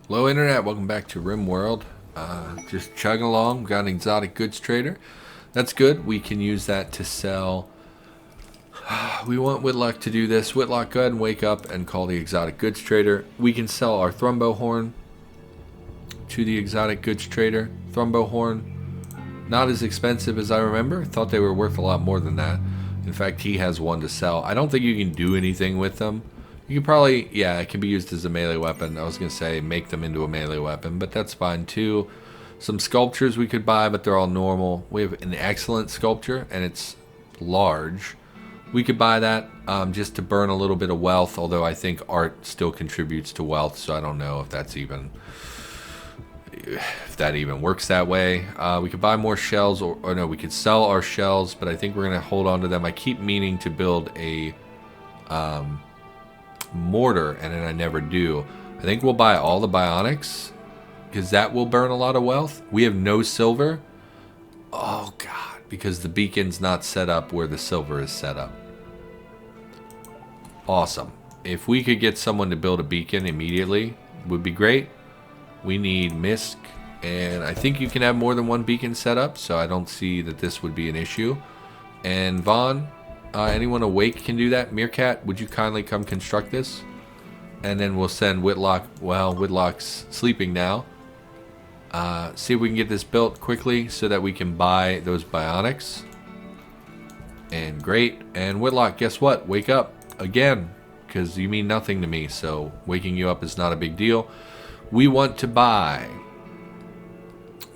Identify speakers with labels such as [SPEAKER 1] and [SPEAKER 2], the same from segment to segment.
[SPEAKER 1] Hello Internet, welcome back to RimWorld. Just chugging along, got an exotic goods trader. That's good, we can use that to sell. We want Whitlock to do this. Whitlock, go ahead and wake up and call the exotic goods trader. We can sell our Thrumbo horn to the exotic goods trader. Thrumbo horn, not as expensive as I remember. Thought they were worth a lot more than that. In fact, he has one to sell. I don't think you can do anything with them. You can probably, yeah, it can be used as a melee weapon. I was going to say make them into a melee weapon, but that's fine too. Some sculptures we could buy, but they're all normal. We have an excellent sculpture, and it's large. We could buy that just to burn a little bit of wealth, although I think art still contributes to wealth, so I don't know if that's even, if that even works that way. We could buy more shells, or no, we could sell our shells, but I think we're going to hold on to them. I keep meaning to build a mortar, and then I never do. I think we'll buy all the bionics because that will burn a lot of wealth. We have no silver. Oh god, because the beacon's not set up where the silver is set up. Awesome. If we could get someone to build a beacon immediately, would be great. We need Misk, and I think you can have more than one beacon set up, so I don't see that this would be an issue. And Vaughn, anyone awake can do that. Meerkat, would you kindly come construct this? And then we'll send Whitlock. Well, Whitlock's sleeping now. See if we can get this built quickly so that we can buy those bionics. And great. And Whitlock, guess what? Wake up again, because you mean nothing to me. So waking you up is not a big deal. We want to buy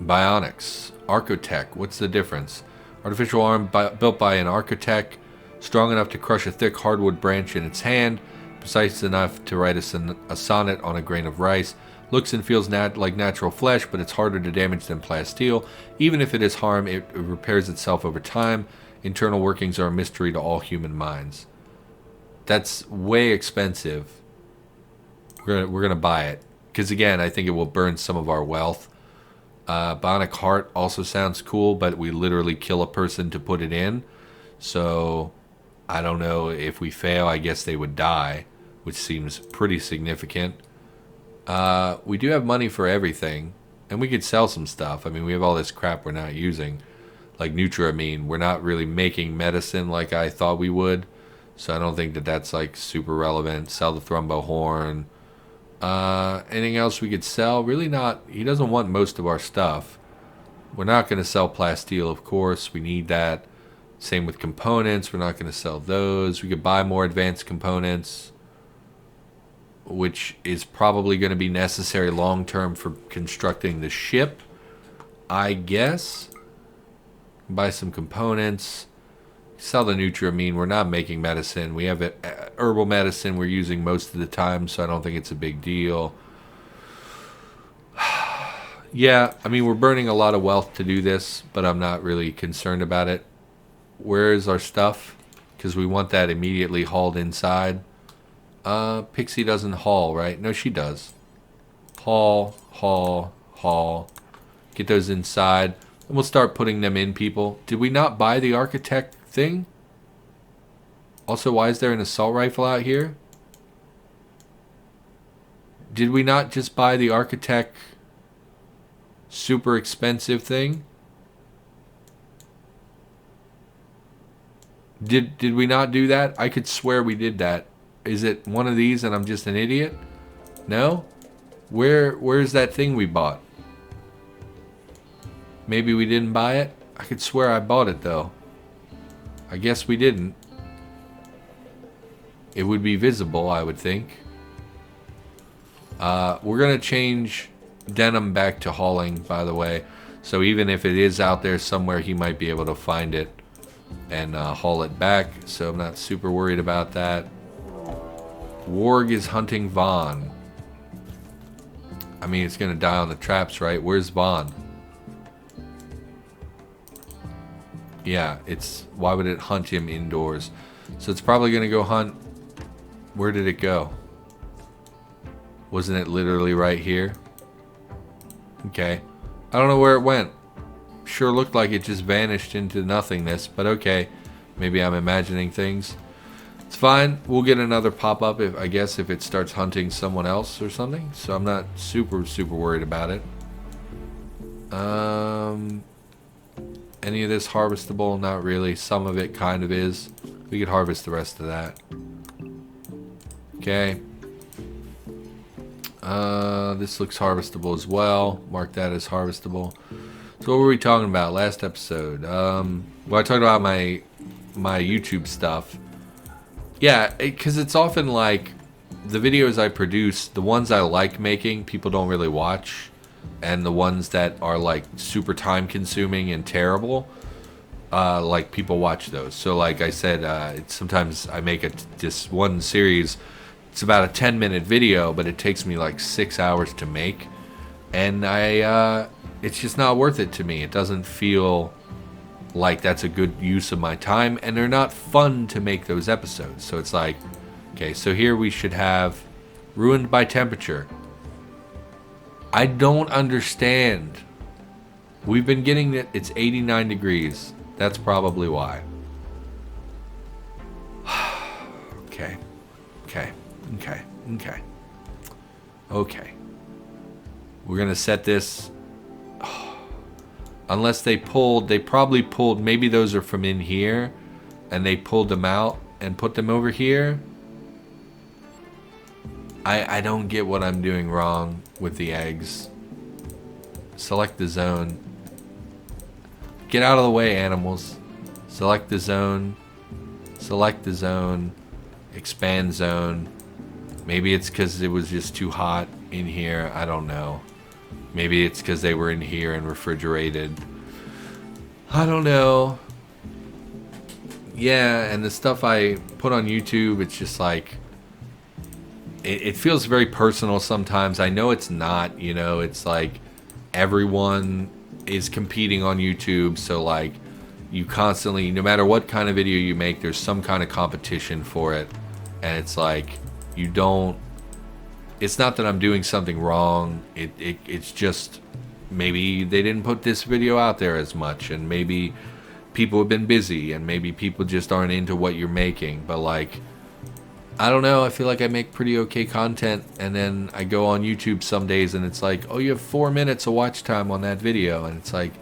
[SPEAKER 1] bionics. Archotech. What's the difference? Artificial arm built by an architect. Strong enough to crush a thick hardwood branch in its hand, precise enough to write a sonnet on a grain of rice. Looks and feels like natural flesh, but it's harder to damage than plasteel. Even if it is harm, it repairs itself over time. Internal workings are a mystery to all human minds. That's way expensive. We're gonna buy it because again, I think it will burn some of our wealth. Bionic heart also sounds cool, but we literally kill a person to put it in, so I don't know if we fail. I guess they would die, which seems pretty significant. We do have money for everything, and we could sell some stuff. I mean, we have all this crap we're not using, like Nutramine. We're not really making medicine like I thought we would, so I don't think that that's like super relevant. Sell the Thrumbo horn. Anything else we could sell? Really not. He doesn't want most of our stuff. We're not going to sell plasteel, of course. We need that. Same with components. We're not going to sell those. We could buy more advanced components, which is probably going to be necessary long term for constructing the ship, I guess. Buy some components. Sell the Nutramine. We're not making medicine. We have herbal medicine we're using most of the time, so I don't think it's a big deal. Yeah, I mean, we're burning a lot of wealth to do this, but I'm not really concerned about it. Where is our stuff? Because we want that immediately hauled inside. Pixie doesn't haul, right? No, she does. Haul, haul, haul. Get those inside. And we'll start putting them in, people. Did we not buy the architect thing? Also, why is there an assault rifle out here? Did we not just buy the architect super expensive thing? Did we not do that? I could swear we did that. Is it one of these and I'm just an idiot? No? Where's that thing we bought? Maybe we didn't buy it? I could swear I bought it though. I guess we didn't. It would be visible, I would think. We're gonna change Denim back to hauling, by the way. So even if it is out there somewhere, he might be able to find it and haul it back, so I'm not super worried about that. Warg is hunting Vaughn. I mean, it's gonna die on the traps, right? Where's Vaughn? Yeah, it's, why would it hunt him indoors? So it's probably gonna go hunt. Where did it go? Wasn't it literally right here? Okay, I don't know where it went. Sure looked like it just vanished into nothingness, but okay, maybe I'm imagining things. It's fine. We'll get another pop-up, if I guess, if it starts hunting someone else or something. So I'm not super worried about it. Any of this harvestable? Not really. Some of it kind of is. We could harvest the rest of that. Okay. This looks harvestable as well. Mark that as harvestable. So what were we talking about last episode? Well, I talked about my YouTube stuff. Yeah, because it's often like the videos I produce, the ones I like making, people don't really watch. And the ones that are like super time consuming and terrible, like people watch those. So like I said, sometimes I make this one series. It's about a 10-minute video, but it takes me like 6 hours to make, and it's just not worth it to me. It doesn't feel like that's a good use of my time, and they're not fun to make those episodes. So it's like, okay, so here we should have ruined by temperature. I don't understand. We've been getting it. It's 89 degrees. That's probably why. Okay. We're gonna set this. Unless they probably pulled. Maybe those are from in here, and they pulled them out and put them over here. I don't get what I'm doing wrong with the eggs. Select the zone. Get out of the way, animals. Select the zone. Select the zone. Expand zone. Maybe it's because it was just too hot in here. I don't know. Maybe it's because they were in here and refrigerated. I don't know. Yeah, and the stuff I put on YouTube, it's just like... It feels very personal sometimes. I know it's not, you know, it's like everyone is competing on YouTube, so like you constantly, no matter what kind of video you make, there's some kind of competition for it. And it's like you don't, it's not that I'm doing something wrong. It's just maybe they didn't put this video out there as much, and maybe people have been busy, and maybe people just aren't into what you're making. But like, I don't know, I feel like I make pretty okay content, and then I go on YouTube some days and it's like, oh, you have 4 minutes of watch time on that video, and it's like,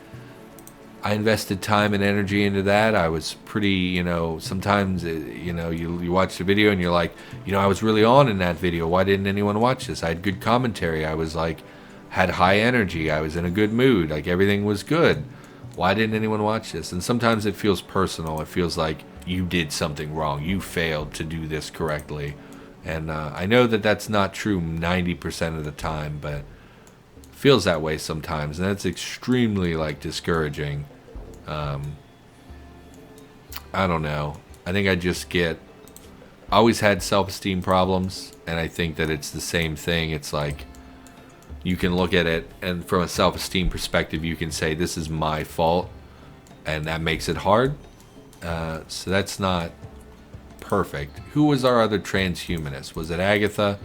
[SPEAKER 1] I invested time and energy into that. I was pretty, you know, sometimes, you know, you watch the video and you're like, you know, I was really on in that video. Why didn't anyone watch this? I had good commentary. I was like, had high energy. I was in a good mood. Like everything was good. Why didn't anyone watch this? And sometimes it feels personal. It feels like you did something wrong. You failed to do this correctly. And I know that that's not true 90% of the time, but it feels that way sometimes. And that's extremely like discouraging. I don't know. I think I just I always had self-esteem problems, and I think that it's the same thing. It's like you can look at it, and from a self-esteem perspective, you can say this is my fault, and that makes it hard. So that's not perfect. Who was our other transhumanist? Was it Agatha?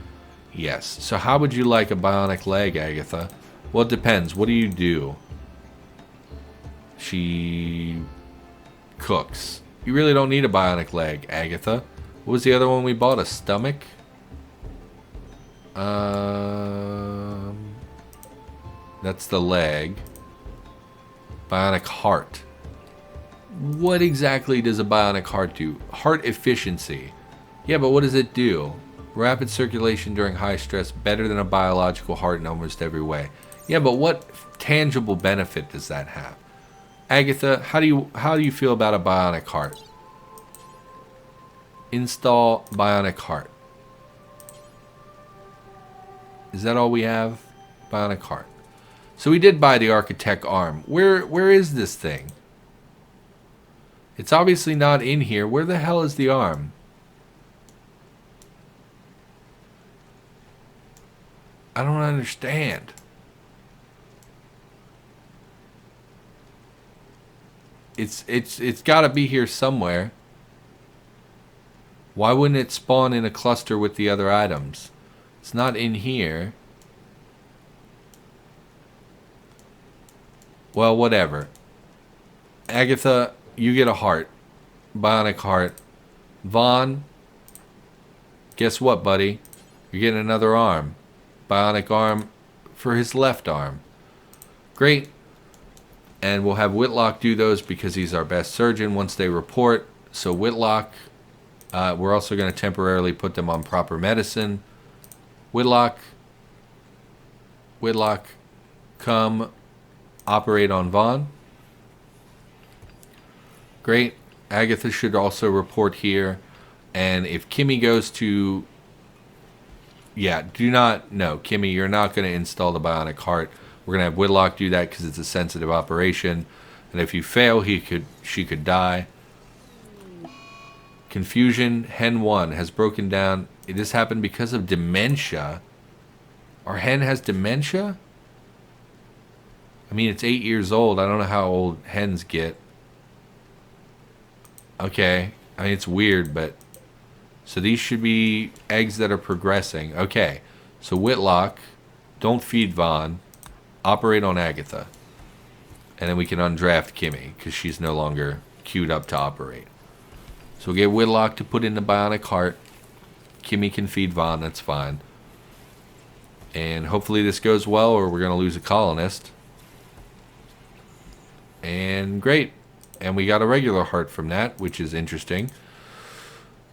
[SPEAKER 1] Yes. So how would you like a bionic leg, Agatha? Well, it depends. What do you do? She cooks. You really don't need a bionic leg, Agatha. What was the other one we bought? A stomach? That's the leg. Bionic heart. What exactly does a bionic heart do? Heart efficiency. Yeah, but what does it do? Rapid circulation during high stress, better than a biological heart in almost every way. Yeah, but what tangible benefit does that have? Agatha, how do you feel about a bionic heart? Install bionic heart. Is that all we have? Bionic heart. So we did buy the Architect arm. Where is this thing? It's obviously not in here. Where the hell is the arm? I don't understand. It's got to be here somewhere. Why wouldn't it spawn in a cluster with the other items? It's not in here. Well, whatever. Agatha, you get a heart. Bionic heart. Vaughn, Guess what, buddy? You're getting another arm. Bionic arm for his left arm. Great. And we'll have Whitlock do those because he's our best surgeon once they report. So Whitlock, we're also going to temporarily put them on proper medicine. Whitlock, come operate on Vaughn. Great. Agatha should also report here. And if Kimmy goes to... Yeah, no, Kimmy, you're not going to install the bionic heart. We're going to have Whitlock do that because it's a sensitive operation. And if you fail, she could die. Confusion, Hen 1 has broken down. This happened because of dementia. Our hen has dementia? I mean, it's 8 years old. I don't know how old hens get. Okay. I mean, it's weird, but... So these should be eggs that are progressing. Okay. So Whitlock, don't feed Vaughn. Operate on Agatha. And then we can undraft Kimmy, because she's no longer queued up to operate. So we'll get Whitlock to put in the bionic heart. Kimmy can feed Vaughn, that's fine. And hopefully this goes well, or we're going to lose a colonist. And great. And we got a regular heart from that, which is interesting.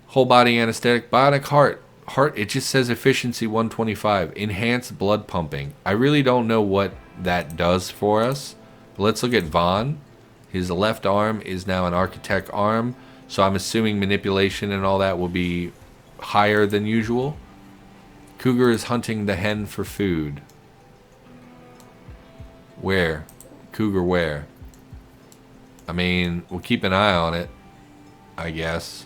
[SPEAKER 1] Whole body anesthetic, bionic heart. Heart, it just says efficiency 125. Enhanced blood pumping. I really don't know what that does for us. But let's look at Vaughn. His left arm is now an architect arm. So I'm assuming manipulation and all that will be higher than usual. Cougar is hunting the hen for food. Where? Cougar where? I mean, we'll keep an eye on it, I guess.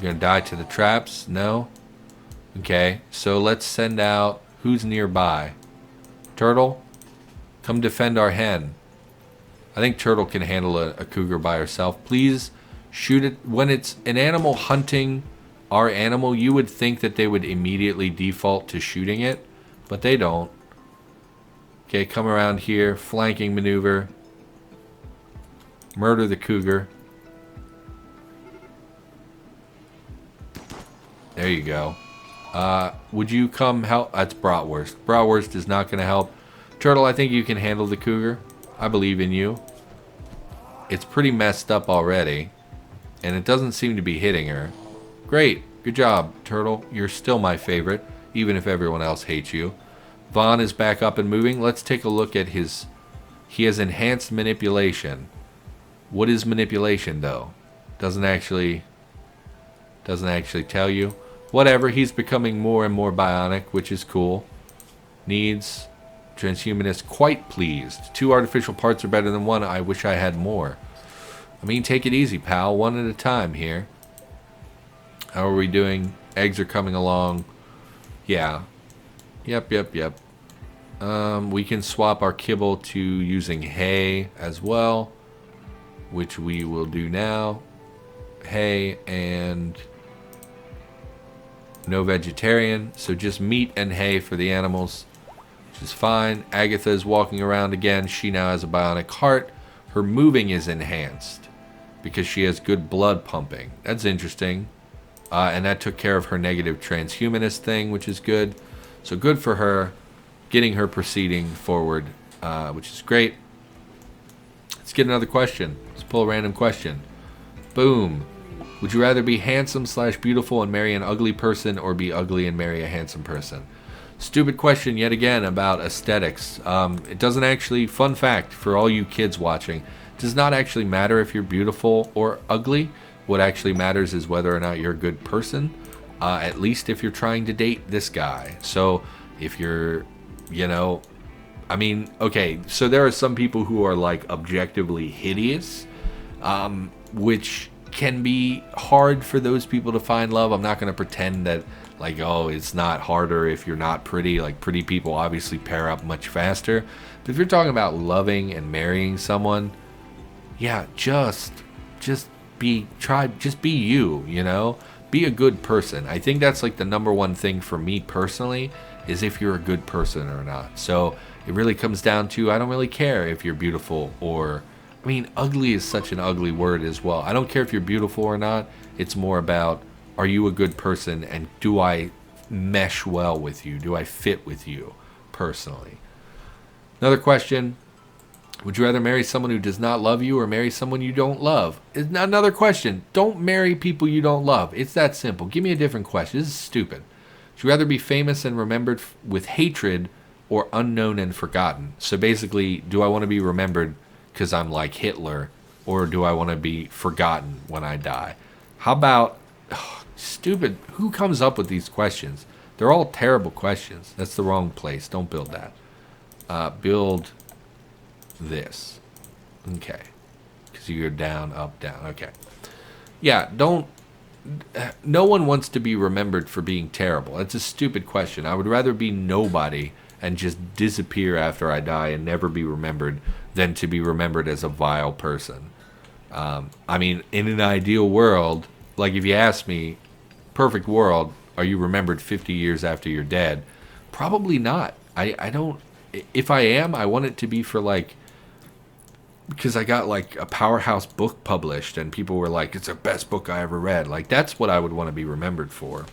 [SPEAKER 1] You're gonna die to the traps? No? Okay, so let's send out... Who's nearby? Turtle? Come defend our hen. I think Turtle can handle a cougar by herself. Please shoot it. When it's an animal hunting our animal, you would think that they would immediately default to shooting it, but they don't. Okay, come around here. Flanking maneuver. Murder the cougar. There you go. Would you come help? That's Bratwurst. Bratwurst is not going to help. Turtle, I think you can handle the cougar. I believe in you. It's pretty messed up already. And it doesn't seem to be hitting her. Great. Good job, Turtle. You're still my favorite, even if everyone else hates you. Vaughn is back up and moving. Let's take a look at his... He has enhanced manipulation. What is manipulation, though? Doesn't actually tell you. Whatever, he's becoming more and more bionic, which is cool. Needs... Transhumanist, quite pleased. 2 artificial parts are better than 1. I wish I had more. I mean, take it easy, pal. 1 at a time here. How are we doing? Eggs are coming along. Yeah. Yep. We can swap our kibble to using hay as well, which we will do now. Hay and no vegetarian. So just meat and hay for the animals. Is fine. Agatha is walking around again. She now has a bionic heart. Her moving is enhanced because she has good blood pumping. That's interesting. And that took care of her negative transhumanist thing, which is good. So good for her. Getting her proceeding forward, which is great. Let's get another question. Let's pull a random question. Boom. Would you rather be handsome/beautiful and marry an ugly person, or be ugly and marry a handsome person? Stupid question yet again about aesthetics. It doesn't actually, fun fact for all you kids watching, it does not actually matter if you're beautiful or ugly. What actually matters is whether or not you're a good person, at least if you're trying to date this guy. So if you're, I mean, okay, so there are some people who are like objectively hideous, which can be hard for those people to find love. I'm not going to pretend that like, oh, it's not harder if you're not pretty. Like, pretty people obviously pair up much faster. But if you're talking about loving and marrying someone, yeah, just be you, Be a good person. I think that's like the number one thing for me personally, is if you're a good person or not. So it really comes down to, I don't really care if you're beautiful or I mean, ugly is such an ugly word as well. I don't care if you're beautiful or not. It's more about, are you a good person, and do I mesh well with you? Do I fit with you personally? Another question. Would you rather marry someone who does not love you or marry someone you don't love? It's another question. Don't marry people you don't love. It's that simple. Give me a different question. This is stupid. Would you rather be famous and remembered with hatred or unknown and forgotten? So basically, do I want to be remembered because I'm like Hitler, or do I want to be forgotten when I die? How about, stupid, who comes up with these questions? They're all terrible questions. That's the wrong place. Don't build that. Build this. Okay. Because you go down, up, down. Okay. Yeah, no one wants to be remembered for being terrible. That's a stupid question. I would rather be nobody and just disappear after I die and never be remembered than to be remembered as a vile person. I mean, in an ideal world, like if you ask me, perfect world, are you remembered 50 years after you're dead? Probably not. I don't, if I am, I want it to be for like, because I got like a powerhouse book published and people were like, it's the best book I ever read. Like, that's what I would want to be remembered for.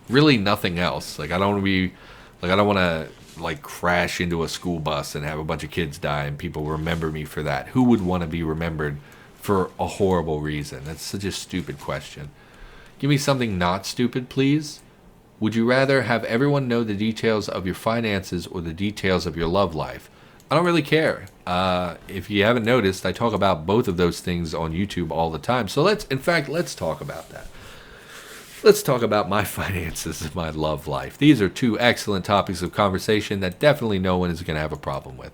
[SPEAKER 1] Really nothing else. Like, I don't want to be, like, I don't want to like crash into a school bus and have a bunch of kids die and people remember me for that. Who would want to be remembered for a horrible reason? That's such a stupid question. Give me something not stupid, please. Would you rather have everyone know the details of your finances or the details of your love life? I don't really care. If you haven't noticed, I talk about both of those things on YouTube all the time. So let's talk about that. Let's talk about my finances and my love life. These are two excellent topics of conversation that definitely no one is going to have a problem with.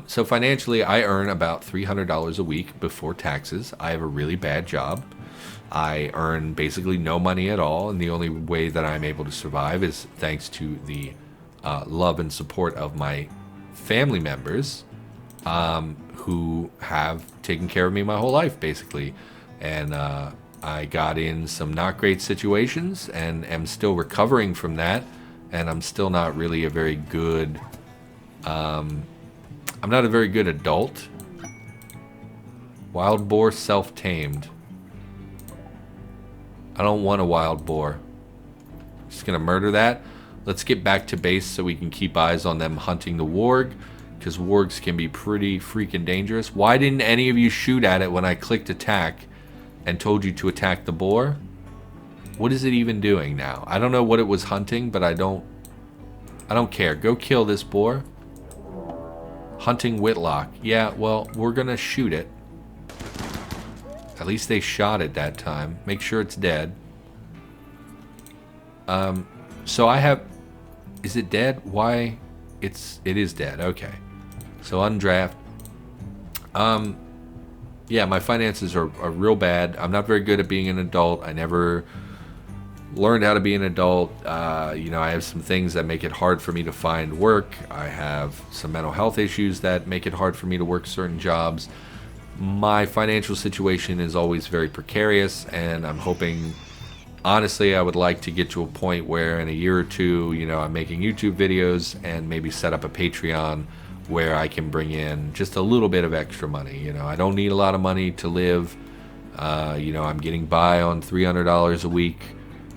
[SPEAKER 1] So financially, I earn about $300 a week before taxes. I have a really bad job. I earn basically no money at all, and the only way that I'm able to survive is thanks to the love and support of my family members who have taken care of me my whole life, basically. And I got in some not great situations and am still recovering from that. And I'm still not really a very good... I'm not a very good adult. Wild boar self-tamed. I don't want a wild boar. Just gonna murder that. Let's get back to base so we can keep eyes on them hunting the warg, because wargs can be pretty freaking dangerous. Why didn't any of you shoot at it when I clicked attack and told you to attack the boar? What is it even doing now? I don't know what it was hunting, but I don't care. Go kill this boar. Hunting Whitlock. Yeah, well, we're gonna shoot it. At least they shot it that time. Make sure it's dead. So I have... Is it dead? Why? It is dead. Okay. So undraft. Yeah, my finances are real bad. I'm not very good at being an adult. I never learned how to be an adult. You know, I have some things that make it hard for me to find work. I have some mental health issues that make it hard for me to work certain jobs. My financial situation is always very precarious, and I'm hoping... Honestly, I would like to get to a point where in a year or two, you know, I'm making YouTube videos and maybe set up a Patreon where I can bring in just a little bit of extra money. You know, I don't need a lot of money to live. You know, I'm getting by on $300 a week.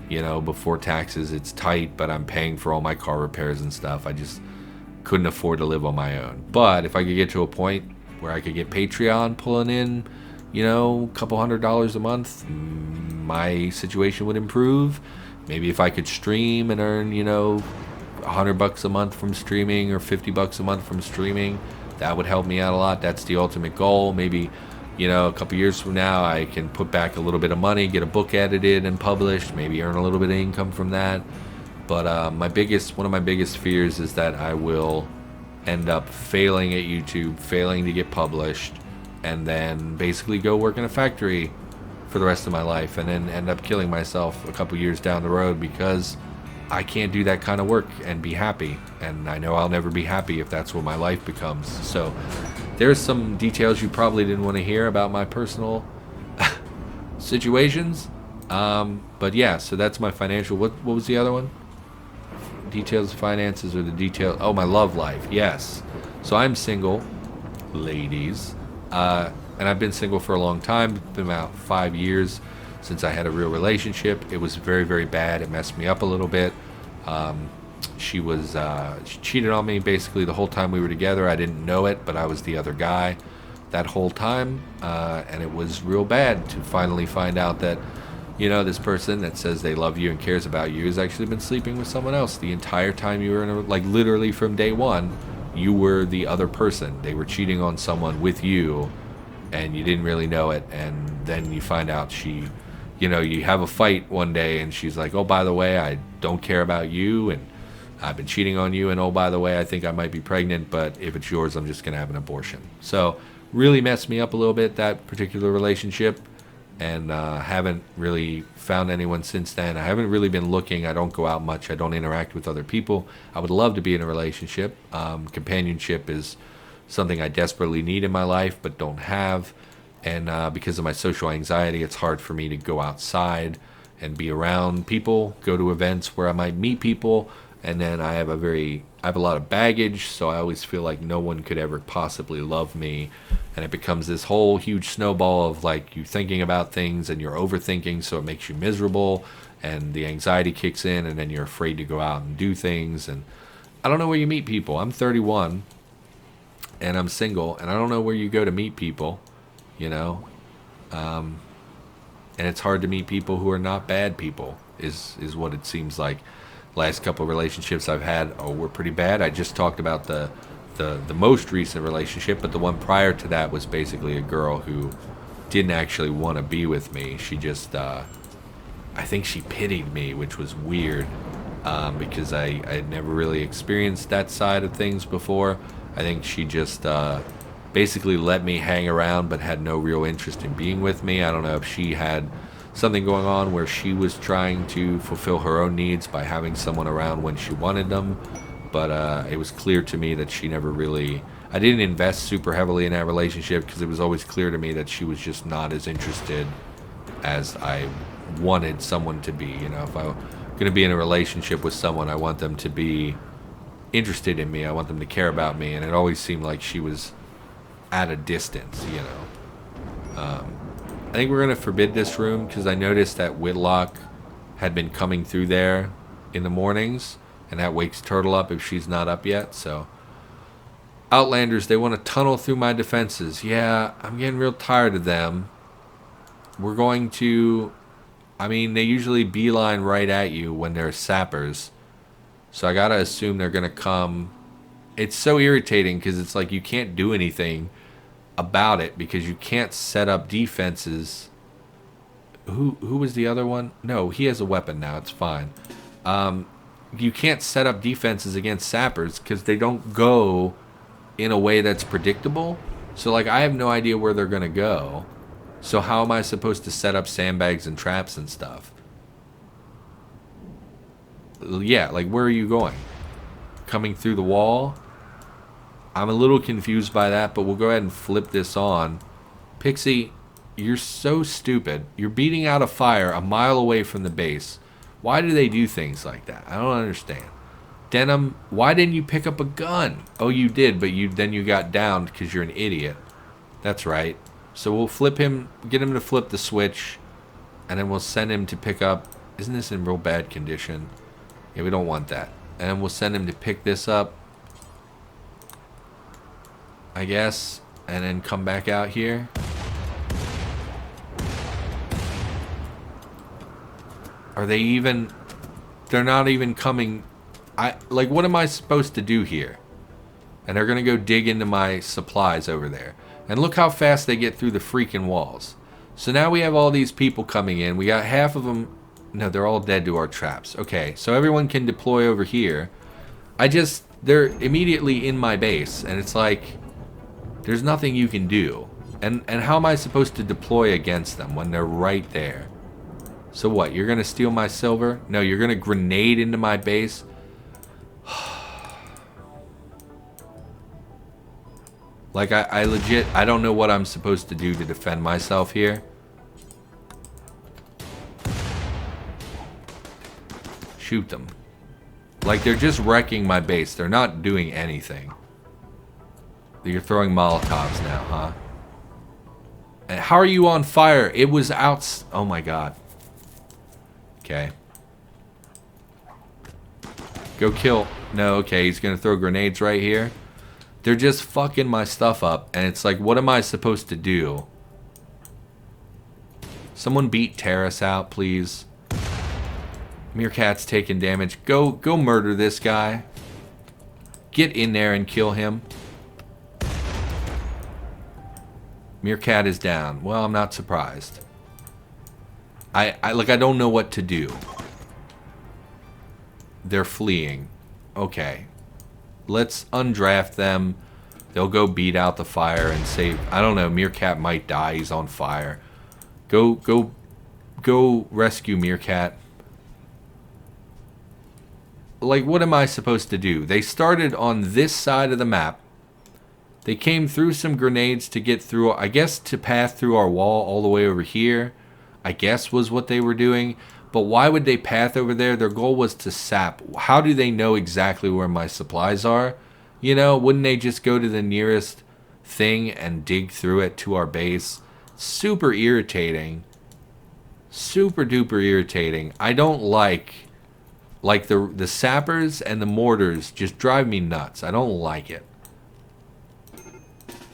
[SPEAKER 1] You know, before taxes, it's tight, but I'm paying for all my car repairs and stuff. I just couldn't afford to live on my own. But if I could get to a point where I could get Patreon pulling in, you know, a couple $100s a month, my situation would improve. Maybe if I could stream and earn, you know, $100 a month from streaming or $50 a month from streaming, that would help me out a lot. That's the ultimate goal. Maybe, you know, a couple years from now, I can put back a little bit of money, get a book edited and published, maybe earn a little bit of income from that. But one of my biggest fears is that I will end up failing at YouTube, failing to get published, and then basically go work in a factory for the rest of my life, and then end up killing myself a couple years down the road because I can't do that kind of work and be happy. And I know I'll never be happy if that's what my life becomes. So there's some details you probably didn't want to hear about my personal situations. But yeah, so that's my financial... What was the other one? Details of finances or the detail... Oh, my love life. Yes. So I'm single, ladies. And I've been single for a long time. It's been about 5 years since I had a real relationship. It was very, very bad. It messed me up a little bit. She cheated on me basically the whole time we were together. I didn't know it, but I was the other guy that whole time. And it was real bad to finally find out that, this person that says they love you and cares about you has actually been sleeping with someone else the entire time you were in a, like literally from day one, you were the other person. They were cheating on someone with you and you didn't really know it. And then you find out you have a fight one day and she's like, oh, by the way, I don't care about you and I've been cheating on you. And oh, by the way, I think I might be pregnant, but if it's yours, I'm just going to have an abortion. So really messed me up a little bit, that particular relationship. And haven't really found anyone since then. I haven't really been looking. I don't go out much. I don't interact with other people. I would love to be in a relationship. Companionship is something I desperately need in my life but don't have. And because of my social anxiety, it's hard for me to go outside and be around people, go to events where I might meet people. And then I have a lot of baggage, so I always feel like no one could ever possibly love me. And it becomes this whole huge snowball of like you thinking about things and you're overthinking, so it makes you miserable and the anxiety kicks in and then you're afraid to go out and do things. And I don't know where you meet people. I'm 31 and I'm single and I don't know where you go to meet people, and it's hard to meet people who are not bad people is what it seems like. Last couple of relationships I've had were pretty bad. I just talked about the most recent relationship, but the one prior to that was basically a girl who didn't actually want to be with me. She just, I think she pitied me, which was weird because I had never really experienced that side of things before. I think she just basically let me hang around but had no real interest in being with me. I don't know if she had something going on where she was trying to fulfill her own needs by having someone around when she wanted them, but it was clear to me that she never really, I didn't invest super heavily in that relationship because it was always clear to me that she was just not as interested as I wanted someone to be. If I'm going to be in a relationship with someone, I want them to be interested in me, I want them to care about me, and it always seemed like she was at a distance. I think we're going to forbid this room because I noticed that Whitlock had been coming through there in the mornings, and that wakes Turtle up if she's not up yet. So, Outlanders, they want to tunnel through my defenses. Yeah, I'm getting real tired of them. We're going to, they usually beeline right at you when they're sappers. So I got to assume they're going to come. It's so irritating because it's like you can't do anything about it because you can't set up defenses. Who was the other one? No, he has a weapon now. It's fine. You can't set up defenses against sappers because they don't go in a way that's predictable. So like I have no idea where they're gonna go. So how am I supposed to set up sandbags and traps and stuff? Yeah, like where are you going? Coming through the wall? I'm a little confused by that, but we'll go ahead and flip this on. Pixie, you're so stupid. You're beating out a fire a mile away from the base. Why do they do things like that? I don't understand. Denim, why didn't you pick up a gun? Oh, you did, but then you got downed because you're an idiot. That's right. So we'll flip him, get him to flip the switch, and then we'll send him to pick up. Isn't this in real bad condition? Yeah, we don't want that. And then we'll send him to pick this up, I guess, and then come back out here. Are they even... They're not even coming... Like, what am I supposed to do here? And they're going to go dig into my supplies over there. And look how fast they get through the freaking walls. So now we have all these people coming in. We got half of them... No, they're all dead to our traps. Okay, so everyone can deploy over here. They're immediately in my base. And it's like... There's nothing you can do. And how am I supposed to deploy against them when they're right there? So what, you're going to steal my silver? No, you're going to grenade into my base? Like, I legit, I don't know what I'm supposed to do to defend myself here. Shoot them. Like, they're just wrecking my base. They're not doing anything. You're throwing Molotovs now, huh? And how are you on fire? It was out. Oh my god. Okay. Go kill. No, okay, he's gonna throw grenades right here. They're just fucking my stuff up. And it's like, what am I supposed to do? Someone beat Terrace out, please. Meerkat's taking damage. Go murder this guy. Get in there and kill him. Meerkat is down. Well, I'm not surprised. I don't know what to do. They're fleeing. Okay. Let's undraft them. They'll go beat out the fire and save. I don't know. Meerkat might die. He's on fire. Go rescue Meerkat. Like, what am I supposed to do? They started on this side of the map. They came through some grenades to get through, I guess, to path through our wall all the way over here. I guess was what they were doing. But why would they path over there? Their goal was to sap. How do they know exactly where my supplies are? You know, wouldn't they just go to the nearest thing and dig through it to our base? Super irritating. Super duper irritating. I don't like the sappers and the mortars just drive me nuts. I don't like it.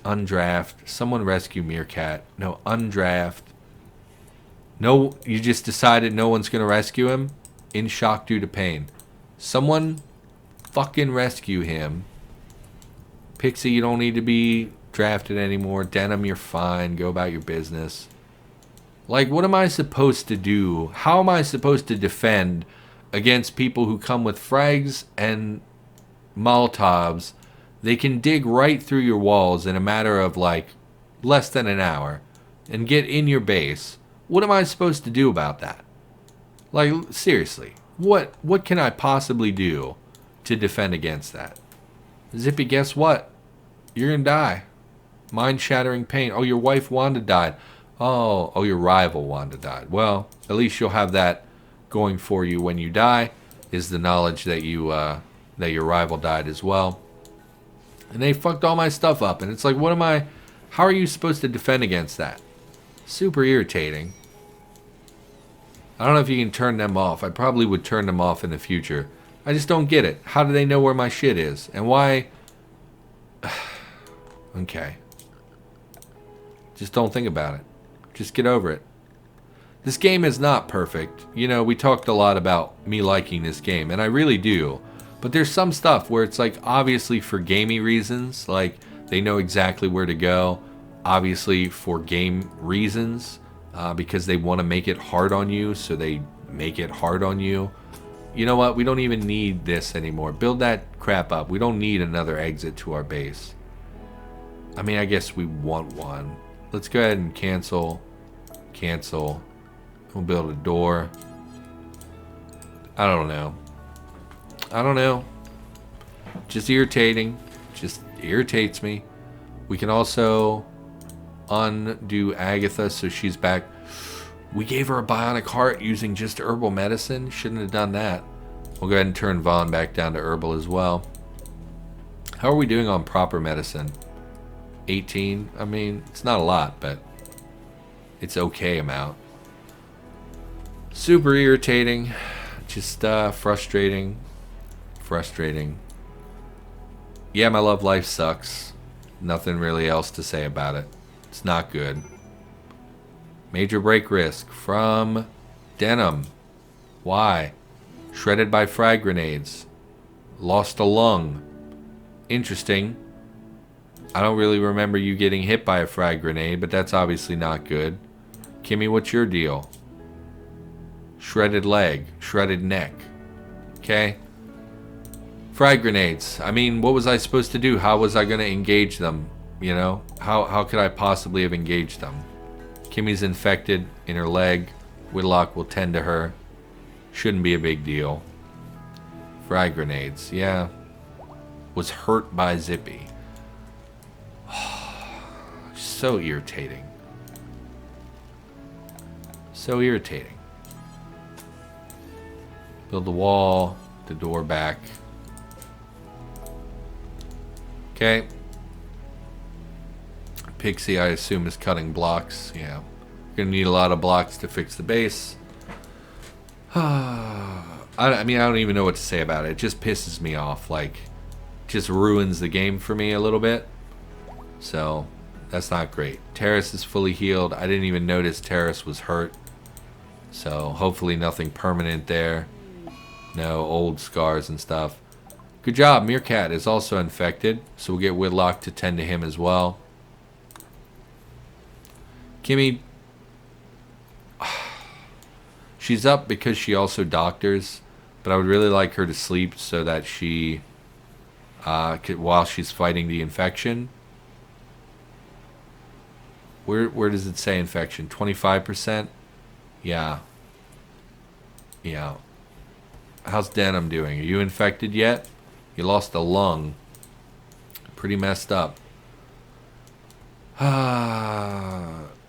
[SPEAKER 1] Undraft. Someone rescue Meerkat. No, undraft. No, you just decided no one's going to rescue him? In shock due to pain. Someone fucking rescue him. Pixie, you don't need to be drafted anymore. Denim, you're fine. Go about your business. Like, what am I supposed to do? How am I supposed to defend against people who come with frags and Molotovs? They can dig right through your walls in a matter of, like, less than an hour and get in your base. What am I supposed to do about that? Like, seriously, what can I possibly do to defend against that? Zippy, guess what? You're gonna die. Mind-shattering pain. Oh, your wife Wanda died. Oh, your rival Wanda died. Well, at least you'll have that going for you when you die, is the knowledge that you that your rival died as well. And they fucked all my stuff up, and it's like, how are you supposed to defend against that? Super irritating. I don't know if you can turn them off. I probably would turn them off in the future. I just don't get it. How do they know where my shit is? And why? Okay. Just don't think about it. Just get over it. This game is not perfect. You know, we talked a lot about me liking this game, and I really do. But there's some stuff where it's like, obviously for gamey reasons, like they know exactly where to go. Obviously for game reasons, because they want to make it hard on you, so they make it hard on you. You know what? We don't even need this anymore. Build that crap up. We don't need another exit to our base. I mean, I guess we want one. Let's go ahead and cancel. Cancel. We'll build a door. I don't know. I don't know. Just irritating. Just irritates me. We can also undo Agatha so she's back. We gave her a bionic heart using just herbal medicine. Shouldn't have done that. We'll go ahead and turn Vaughn back down to herbal as well. How are we doing on proper medicine? 18? I mean, it's not a lot, but it's okay amount. Super irritating. Just frustrating. Frustrating. Yeah, my love life sucks. Nothing really else to say about it. It's not good. Major break risk from Denim. Why? Shredded by frag grenades. Lost a lung. Interesting. I don't really remember you getting hit by a frag grenade, but that's obviously not good. Kimmy, what's your deal? Shredded leg. Shredded neck. Okay. Frag grenades. I mean, what was I supposed to do? How was I going to engage them? You know? How could I possibly have engaged them? Kimmy's infected in her leg. Whitlock will tend to her. Shouldn't be a big deal. Frag grenades. Yeah. Was hurt by Zippy. So irritating. So irritating. Build the wall. The door back. Okay. Pixie, I assume, is cutting blocks. Yeah. Gonna need a lot of blocks to fix the base. I mean, I don't even know what to say about it. It just pisses me off. Like, just ruins the game for me a little bit. So, that's not great. Terrace is fully healed. I didn't even notice Terrace was hurt. So, hopefully nothing permanent there. No old scars and stuff. Good job. Meerkat is also infected. So, we'll get Whitlock to tend to him as well. Kimmy, she's up because she also doctors, but I would really like her to sleep so that she, while she's fighting the infection. Where does it say infection? 25%? Yeah. Yeah. How's Denim doing? Are you infected yet? You lost a lung. Pretty messed up.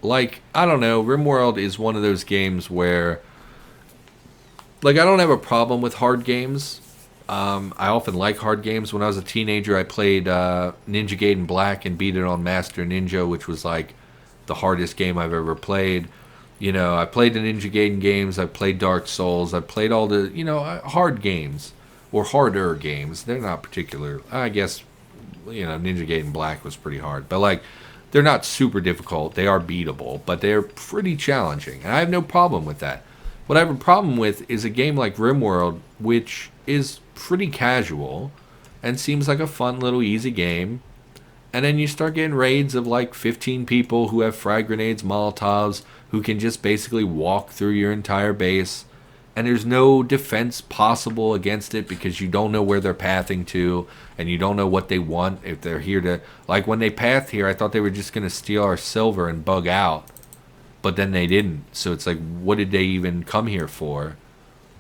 [SPEAKER 1] Like, I don't know, RimWorld is one of those games where, like, I don't have a problem with hard games. I often like hard games. When I was a teenager, I played Ninja Gaiden Black and beat it on Master Ninja, which was, like, the hardest game I've ever played. You know, I played the Ninja Gaiden games. I played Dark Souls. I played all the, you know, hard games. Or harder games. They're not particular. I guess, you know, Ninja Gaiden Black was pretty hard. But, like, they're not super difficult. They are beatable, but they're pretty challenging. And I have no problem with that. What I have a problem with is a game like RimWorld, which is pretty casual and seems like a fun little easy game. And then you start getting raids of like 15 people who have frag grenades, Molotovs, who can just basically walk through your entire base. And there's no defense possible against it because you don't know where they're pathing to and you don't know what they want. If they're here to, like when they pathed here, I thought they were just going to steal our silver and bug out. But then they didn't. So it's like, what did they even come here for?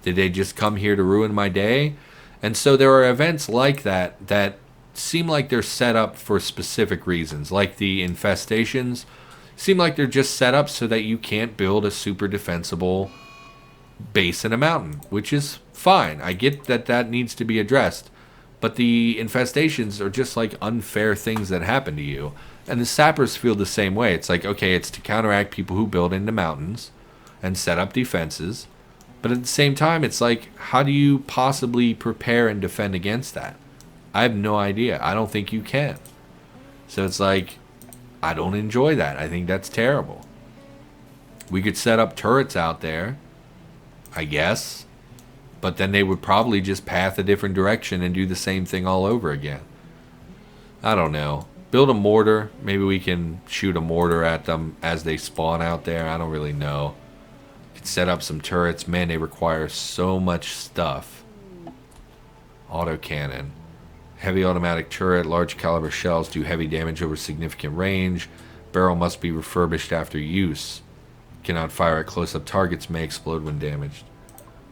[SPEAKER 1] Did they just come here to ruin my day? And so there are events like that that seem like they're set up for specific reasons. Like the infestations seem like they're just set up so that you can't build a super defensible base in a mountain, which is fine. I get that that needs to be addressed. But the infestations are just like unfair things that happen to you. And the sappers feel the same way. It's like, okay, it's to counteract people who build into mountains and set up defenses. But at the same time, it's like, how do you possibly prepare and defend against that? I have no idea. I don't think you can. So it's like, I don't enjoy that. I think that's terrible. We could set up turrets out there, I guess. But then they would probably just path a different direction and do the same thing all over again. I don't know. Build a mortar. Maybe we can shoot a mortar at them as they spawn out there. I don't really know. Could set up some turrets. Man, they require so much stuff. Autocannon. Heavy automatic turret. Large caliber shells do heavy damage over significant range. Barrel must be refurbished after use. Cannot fire at close-up targets. May explode when damaged.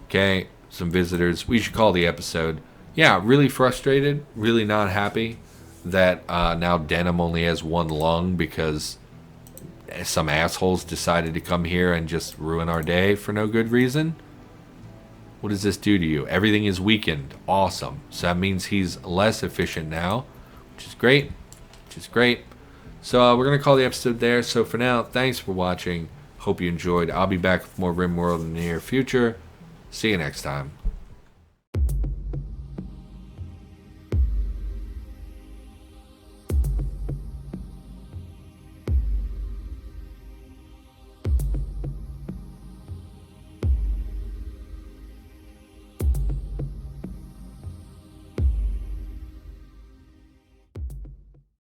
[SPEAKER 1] Okay, some visitors. We should call the episode. Yeah, really frustrated. Really not happy that now Denim only has one lung because some assholes decided to come here and just ruin our day for no good reason. What does this do to you? Everything is weakened. Awesome. So that means he's less efficient now, which is great. Which is great. So we're going to call the episode there. So for now, thanks for watching. Hope you enjoyed. I'll be back with more RimWorld in the near future. See you next time.